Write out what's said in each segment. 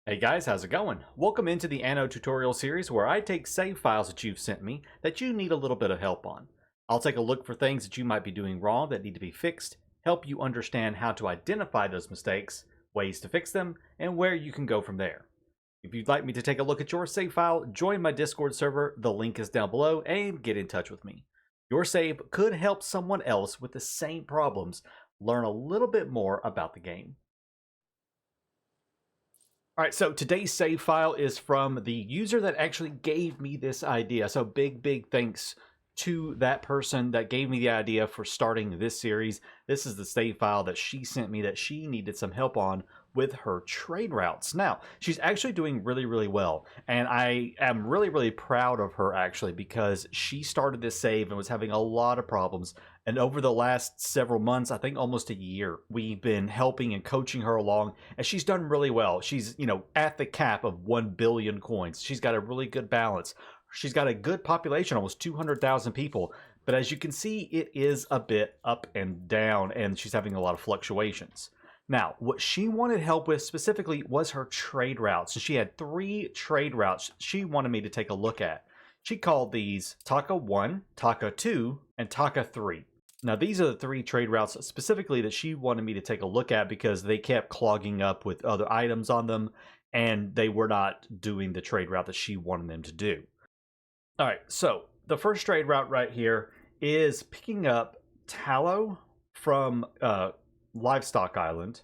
Hey guys, how's it going? Welcome into the Anno tutorial series where I take save files that you've sent me that you need a little bit of help on. I'll take a look for things that you might be doing wrong that need to be fixed, help you understand how to identify those mistakes, ways to fix them, and where you can go from there. If you'd like me to take a look at your save file, join my Discord server, the link is down below, and get in touch with me. Your save could help someone else with the same problems learn a little bit more about the game. All right, so today's save file is from the user that actually gave me this idea. So big thanks to that person that gave me the idea for starting this series. This is the save file that she sent me that she needed some help on with her trade routes. Now, she's actually doing really well, and I am really proud of her actually because she started this save and was having a lot of problems. And over the last several months, I think almost a year, we've been helping and coaching her along, and she's done really well. She's, at the cap of 1 billion coins. She's got a really good balance. She's got a good population, almost 200,000 people. But as you can see, it is a bit up and down, and she's having a lot of fluctuations. Now, what she wanted help with specifically was her trade routes. So she had 3 trade routes she wanted me to take a look at. She called these Taka 1, Taka 2, and Taka 3. Now, these are the 3 trade routes specifically that she wanted me to take a look at because they kept clogging up with other items on them, and they were not doing the trade route that she wanted them to do. All right, so the first trade route right here is picking up tallow from Livestock Island,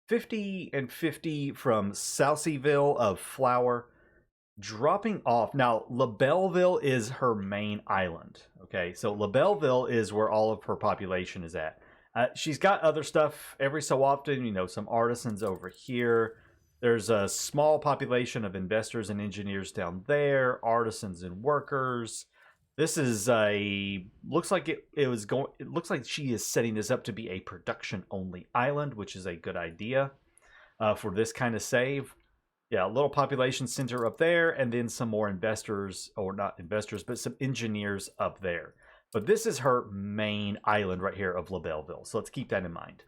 50 and 50 from Salseyville of flour, dropping off. Now, LaBelleville is her main island. Okay, so LaBelleville is where all of her population is at. She's got other stuff every so often, some artisans over here. There's a small population of investors and engineers down there, artisans and workers. This is looks like it looks like she is setting this up to be a production only island, which is a good idea for this kind of save. Yeah, a little population center up there, and then some more investors, or not investors, but some engineers up there. But this is her main island right here of LaBelleville, so let's keep that in mind.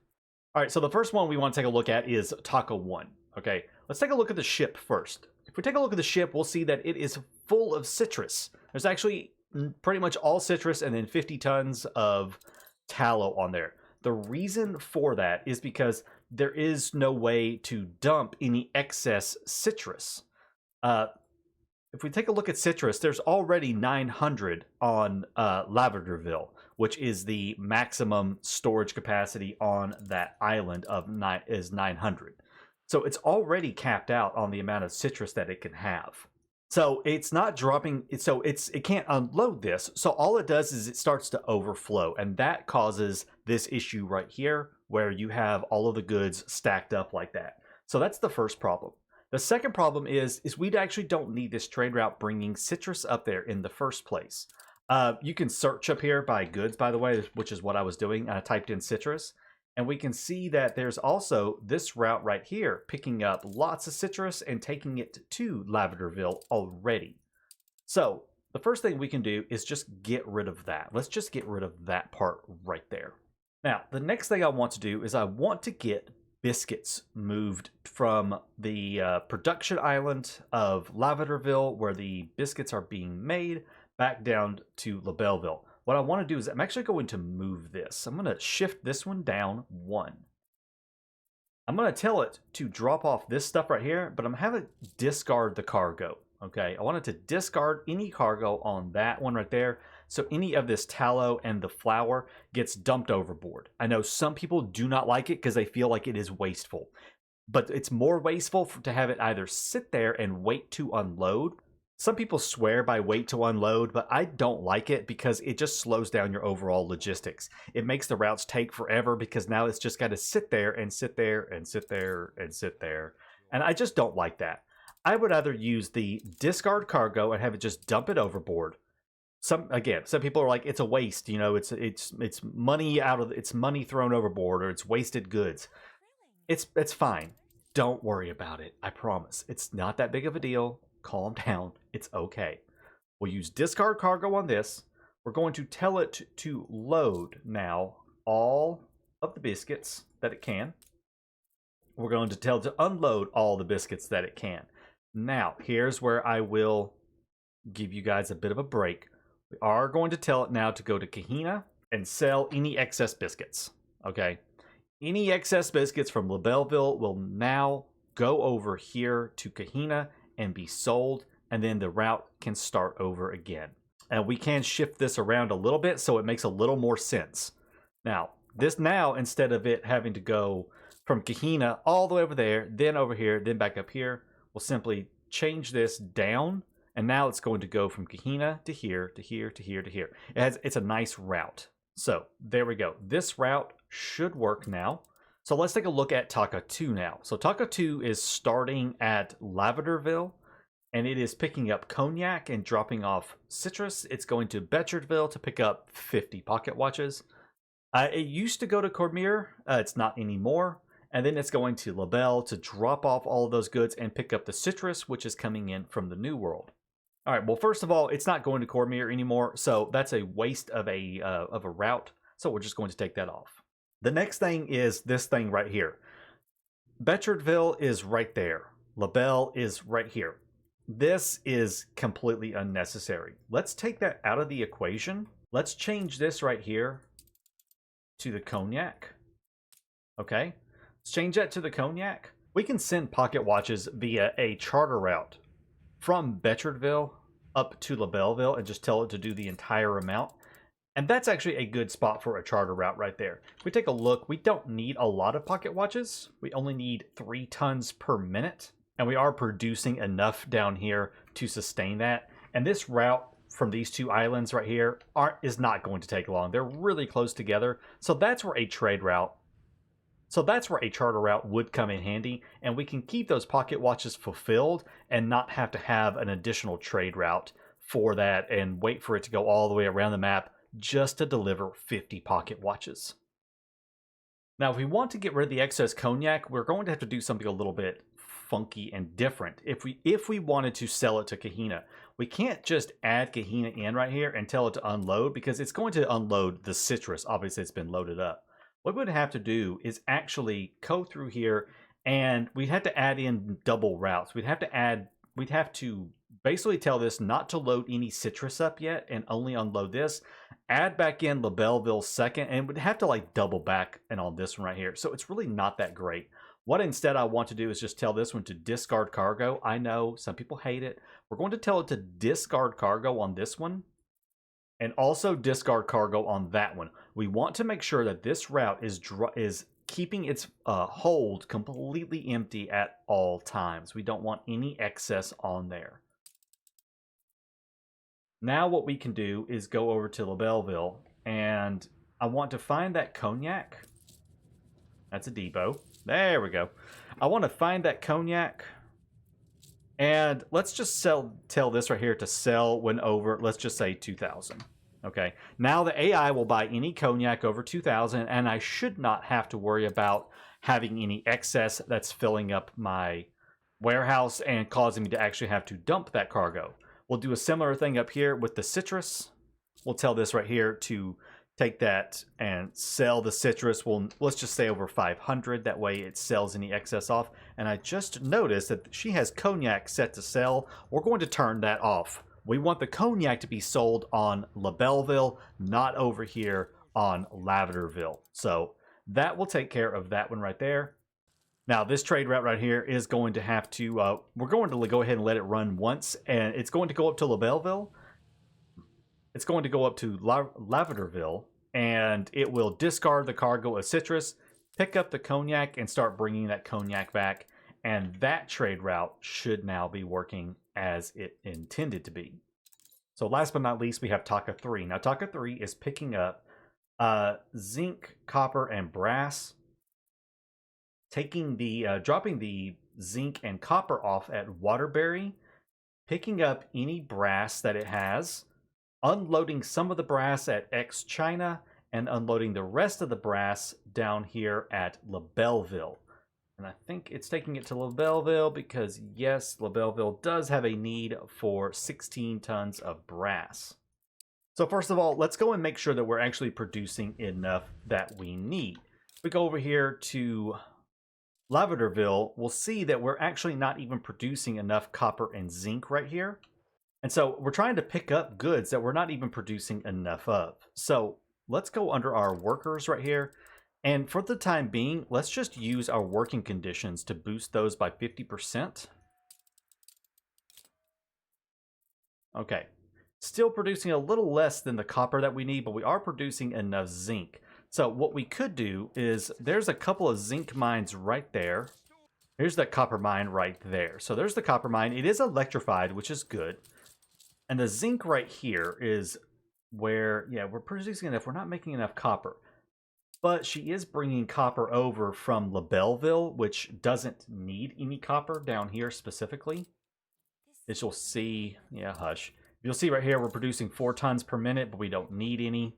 All right, so the first one we want to take a look at is Taka 1. Okay, let's take a look at the ship first. If we take a look at the ship, we'll see that it is full of citrus. There's actually pretty much all citrus and then 50 tons of tallow on there. The reason for that is because there is no way to dump any excess citrus. If we take a look at citrus, there's already 900 on Lavenderville, which is the maximum storage capacity on that island is 900. So it's already capped out on the amount of citrus that it can have. So it's not dropping, so it can't unload this. So all it does is it starts to overflow, and that causes this issue right here where you have all of the goods stacked up like that. So that's the first problem. The second problem is we actually don't need this trade route bringing citrus up there in the first place. You can search up here by goods, by the way, which is what I was doing. I typed in citrus, and we can see that there's also this route right here, picking up lots of citrus and taking it to Lavenderville already. So the first thing we can do is just get rid of that. Let's just get rid of that part right there. Now, the next thing I want to do is I want to get biscuits moved from the production island of Lavenderville, where the biscuits are being made, back down to LaBelleville. What I want to do is I'm actually going to move this. I'm going to shift this one down 1. I'm going to tell it to drop off this stuff right here, but I'm going to have it discard the cargo. Okay, I want it to discard any cargo on that one right there. So any of this tallow and the flour gets dumped overboard. I know some people do not like it because they feel like it is wasteful. But it's more wasteful to have it either sit there and wait to unload. Some people swear by wait to unload, but I don't like it because it just slows down your overall logistics. It makes the routes take forever because now it's just got to sit there and sit there and sit there and sit there. And I just don't like that. I would either use the discard cargo and have it just dump it overboard. Some people are like, it's a waste, it's money it's money thrown overboard, or it's wasted goods. It's fine. Don't worry about it. I promise. It's not that big of a deal. Calm down. It's okay. We'll use discard cargo on this. We're going to tell it to load now all of the biscuits that it can. we're going to tell it to unload all the biscuits that it can. Now, here's where I will give you guys a bit of a break. We are going to tell it now to go to Kahina and sell any excess biscuits. Okay? Any excess biscuits from LaBelleville will now go over here to Kahina and be sold, and then the route can start over again. And we can shift this around a little bit so it makes a little more sense. Now, instead of it having to go from Kahina all the way over there, then over here, then back up here, we'll simply change this down, and now it's going to go from Kahina to here, to here, to here, to here. It's a nice route. So there we go. This route should work now. So let's take a look at Taka 2 now. So Taka 2 is starting at Lavenderville, and it is picking up cognac and dropping off citrus. It's going to Betchardville to pick up 50 pocket watches. It used to go to Cormier. It's not anymore. And then it's going to LaBelle to drop off all of those goods and pick up the citrus, which is coming in from the New World. All right, well, first of all, it's not going to Cormier anymore, so that's a waste of a route. So we're just going to take that off. The next thing is this thing right here. Betchardville is right there. LaBelle is right here. This is completely unnecessary. Let's take that out of the equation. Let's change this right here to the cognac. Okay, let's change that to the cognac. We can send pocket watches via a charter route from Betchardville up to LaBelleville and just tell it to do the entire amount. And that's actually a good spot for a charter route right there. If we take a look, we don't need a lot of pocket watches. We only need 3 tons per minute. And we are producing enough down here to sustain that. And this route from these 2 islands right here is not going to take long. They're really close together. So that's where a trade route, a charter route would come in handy. And we can keep those pocket watches fulfilled and not have to have an additional trade route for that and wait for it to go all the way around the map just to deliver 50 pocket watches. Now, if we want to get rid of the excess cognac, we're going to have to do something a little bit funky and different. If we wanted to sell it to Kahina, we can't just add Kahina in right here and tell it to unload, because it's going to unload the citrus. Obviously, it's been loaded up. What we would have to do is actually go through here, and we'd have to add in double routes. We'd have to basically tell this not to load any citrus up yet and only unload this. Add back in LaBelleville second, and we'd have to like double back and on this one right here. So it's really not that great. What instead I want to do is just tell this one to discard cargo. I know some people hate it. We're going to tell it to discard cargo on this one and also discard cargo on that one. We want to make sure that this route is keeping its hold completely empty at all times. We don't want any excess on there. Now what we can do is go over to LaBelleville, and I want to find that cognac. That's a depot. There we go. I want to find that cognac, and let's just tell this right here to sell when over, let's just say 2,000. Okay, now the AI will buy any cognac over 2,000, and I should not have to worry about having any excess that's filling up my warehouse and causing me to actually have to dump that cargo. We'll do a similar thing up here with the citrus. We'll tell this right here to take that and sell the citrus. Let's just say over 500. That way it sells any excess off. And I just noticed that she has cognac set to sell. We're going to turn that off. We want the cognac to be sold on LaBelleville, not over here on Lavenderville. So that will take care of that one right there. Now, this trade route right here is going to have to, we're going to go ahead and let it run once, and it's going to go up to LaBelleville. It's going to go up to Lavenderville, and it will discard the cargo of citrus, pick up the cognac, and start bringing that cognac back. And that trade route should now be working as it intended to be. So last but not least, we have Taka 3. Now, Taka 3 is picking up zinc, copper, and brass, dropping the zinc and copper off at Waterbury, picking up any brass that it has, unloading some of the brass at X China, and unloading the rest of the brass down here at LaBelleville. And I think it's taking it to LaBelleville because, yes, LaBelleville does have a need for 16 tons of brass. So first of all, let's go and make sure that we're actually producing enough that we need. We go over here to Lavenderville, we'll see that we're actually not even producing enough copper and zinc right here. And so we're trying to pick up goods that we're not even producing enough of. So let's go under our workers right here. And for the time being, let's just use our working conditions to boost those by 50%. Okay. Still producing a little less than the copper that we need, but we are producing enough zinc. So what we could do is there's a couple of zinc mines right there. Here's that copper mine right there. So there's the copper mine. It is electrified, which is good. And the zinc right here is where, yeah, we're producing enough. We're not making enough copper. But she is bringing copper over from LaBelleville, which doesn't need any copper down here specifically. As you'll see, yeah, hush. You'll see right here, we're producing 4 tons per minute, but we don't need any.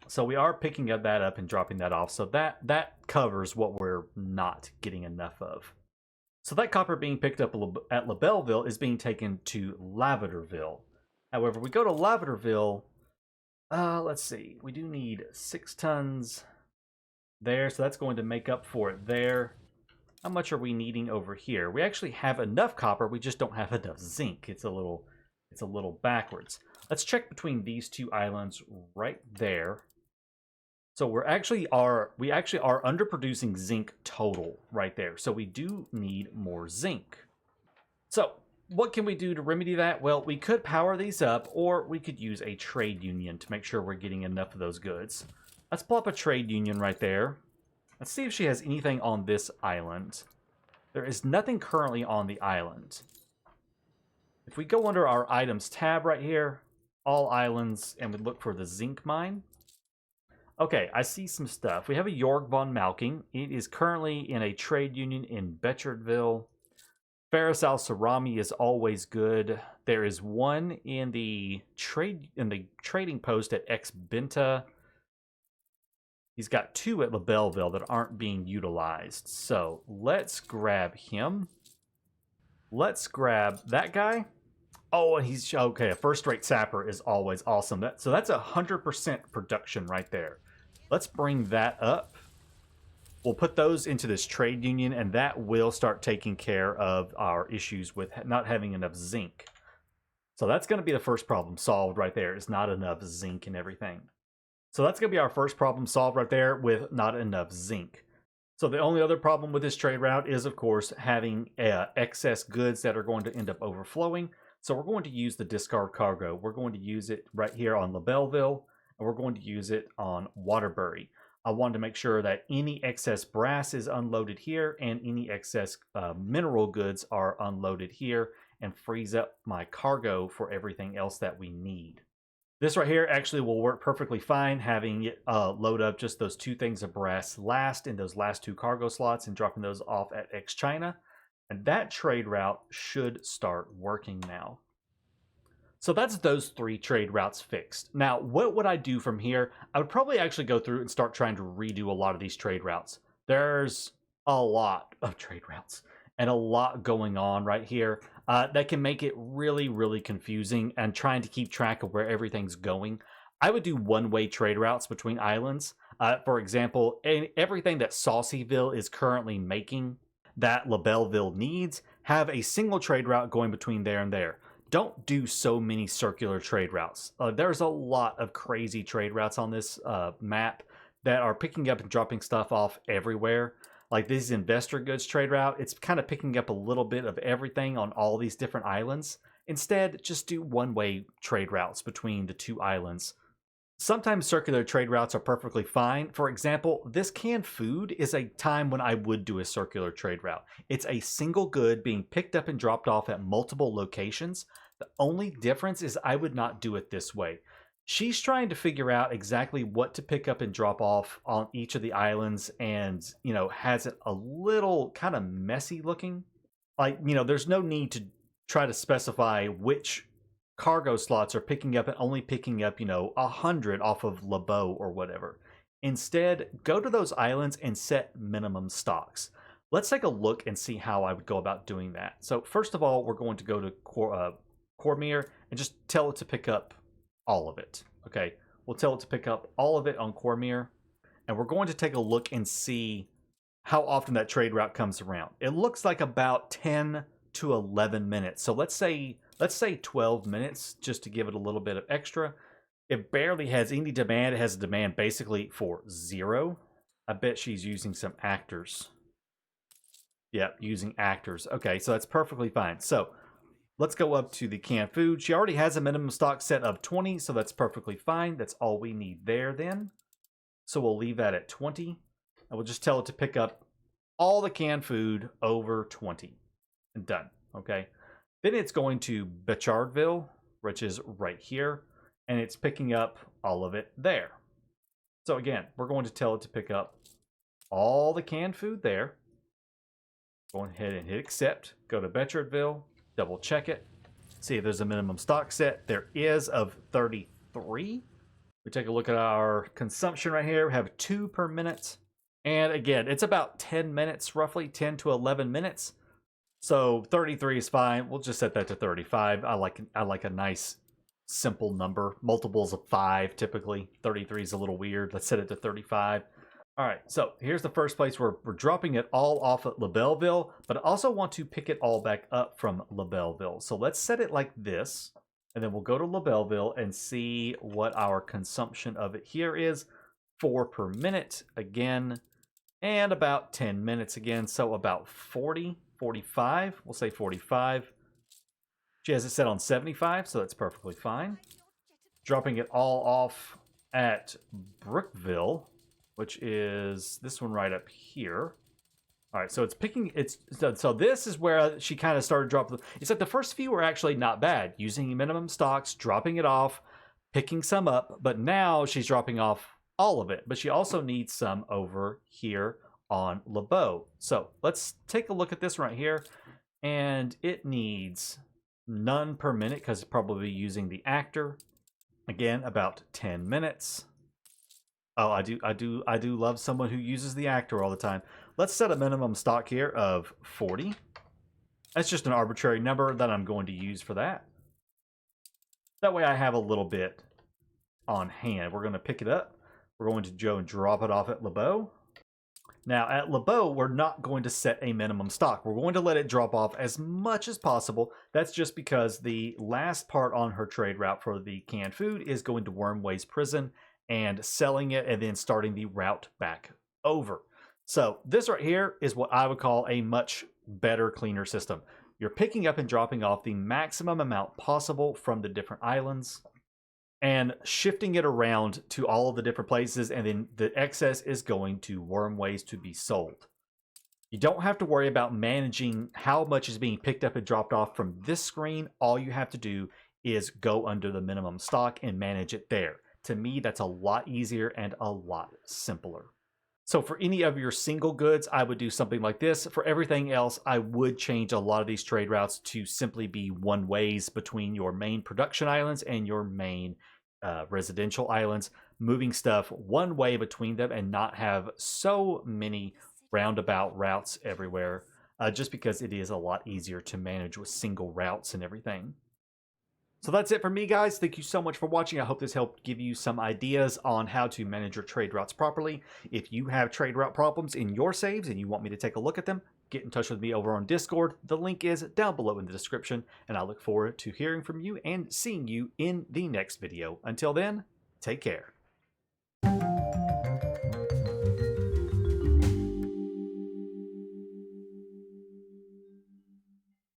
So we are picking that up and dropping that off. So that covers what we're not getting enough of. So that copper being picked up at LaBelleville is being taken to Lavenderville. However, we go to Lavenderville. Let's see. We do need 6 tons there, so that's going to make up for it there. How much are we needing over here? We actually have enough copper. We just don't have enough zinc. It's a little backwards. Let's check between these 2 islands right there. So we actually are underproducing zinc total right there. So we do need more zinc. So what can we do to remedy that? Well, we could power these up, or we could use a trade union to make sure we're getting enough of those goods. Let's pull up a trade union right there. Let's see if she has anything on this island. There is nothing currently on the island. If we go under our items tab right here, all islands, and we look for the zinc mine. Okay, I see some stuff. We have a Jorg von Malking. It is currently in a trade union in Betchardville. Ferris Al Sarami is always good. There is one in the trading post at Ex Benta. He's got 2 at LaBelleville that aren't being utilized. So let's grab him. Let's grab that guy. Oh, and he's okay. A first-rate sapper is always awesome. So that's 100% production right there. Let's bring that up. We'll put those into this trade union, and that will start taking care of our issues with not having enough zinc. So that's going to be the first problem solved right there, is not enough zinc and everything. So that's going to be our first problem solved right there with not enough zinc. So the only other problem with this trade route is, of course, having excess goods that are going to end up overflowing. So we're going to use the discard cargo. We're going to use it right here on LaBelleville, and we're going to use it on Waterbury. I wanted to make sure that any excess brass is unloaded here and any excess mineral goods are unloaded here, and frees up my cargo for everything else that we need. This right here actually will work perfectly fine, having it load up just those 2 things of brass last in those last 2 cargo slots and dropping those off at X-China. And that trade route should start working now. So that's those 3 trade routes fixed. Now, what would I do from here? I would probably actually go through and start trying to redo a lot of these trade routes. There's a lot of trade routes and a lot going on right here that can make it really, really confusing and trying to keep track of where everything's going. I would do one-way trade routes between islands. For example, everything that Saucyville is currently making that LaBelleville needs, have a single trade route going between there and there. Don't do so many circular trade routes. There's a lot of crazy trade routes on this map that are picking up and dropping stuff off everywhere. Like this investor goods trade route, it's kind of picking up a little bit of everything on all these different islands. Instead, just do one-way trade routes between the 2 islands. Sometimes circular trade routes are perfectly fine. For example, this canned food is a time when I would do a circular trade route. It's a single good being picked up and dropped off at multiple locations. The only difference is I would not do it this way. She's trying to figure out exactly what to pick up and drop off on each of the islands, and, has it a little kind of messy looking. Like, there's no need to try to specify which cargo slots are picking up and only picking up, 100 off of LeBeau or whatever. Instead, go to those islands and set minimum stocks. Let's take a look and see how I would go about doing that. So first of all, we're going to go to Cormier and just tell it to pick up all of it. Okay, we'll tell it to pick up all of it on Cormier, and we're going to take a look and see how often that trade route comes around. It looks like about 10 to 11 minutes. So let's say 12 minutes just to give it a little bit of extra. It barely has any demand. It has a demand basically for 0. I bet she's using some actors. Yep, using actors. Okay, so that's perfectly fine. So let's go up to the canned food. She already has a minimum stock set of 20, so that's perfectly fine. That's all we need there then. So we'll leave that at 20. And we'll just tell it to pick up all the canned food over 20. And done. Okay. Then it's going to Bechardville, which is right here. And it's picking up all of it there. So again, we're going to tell it to pick up all the canned food there. Go ahead and hit accept. Go to Bechardville. Double check it. See if there's a minimum stock set. There is of 33. We take a look at our consumption right here. We have 2 per minute. And again, it's about 10 minutes, roughly 10 to 11 minutes. So 33 is fine. We'll just set that to 35. I like a nice simple number. Multiples of 5 typically. 33 is a little weird. Let's set it to 35. All right, so here's the first place where we're dropping it all off at LaBelleville, but I also want to pick it all back up from LaBelleville. So let's set it like this, and then we'll go to LaBelleville and see what our consumption of it here is. 4 per minute again, and about 10 minutes again, so about 40, 45. We'll say 45. She has it set on 75, so that's perfectly fine. Dropping it all off at Brookville, which is this one right up here. All right, so it's picking, so this is where she kind of started dropping. It's like the first few were actually not bad, using minimum stocks, dropping it off, picking some up, but now she's dropping off all of it. But she also needs some over here on LeBeau. So let's take a look at this right here, and it needs none per minute because it's probably using the actor. Again, about 10 minutes. Oh, I do love someone who uses the actor all the time. Let's set a minimum stock here of 40. That's just an arbitrary number that I'm going to use for that. That way I have a little bit on hand. We're going to pick it up. We're going to go and drop it off at LeBeau. Now at LeBeau, we're not going to set a minimum stock. We're going to let it drop off as much as possible. That's just because the last part on her trade route for the canned food is going to Wormway's Prison and selling it and then starting the route back over. So this right here is what I would call a much better, cleaner system. You're picking up and dropping off the maximum amount possible from the different islands and shifting it around to all of the different places, and then the excess is going to Wormways to be sold. You don't have to worry about managing how much is being picked up and dropped off from this screen. All you have to do is go under the minimum stock and manage it there. To me, that's a lot easier and a lot simpler. So for any of your single goods, I would do something like this. For everything else, I would change a lot of these trade routes to simply be one ways between your main production islands and your main residential islands, moving stuff one way between them and not have so many roundabout routes everywhere, just because it is a lot easier to manage with single routes and everything. So that's it for me, guys. Thank you so much for watching. I hope this helped give you some ideas on how to manage your trade routes properly. If you have trade route problems in your saves and you want me to take a look at them, get in touch with me over on Discord. The link is down below in the description, and I look forward to hearing from you and seeing you in the next video. Until then, take care.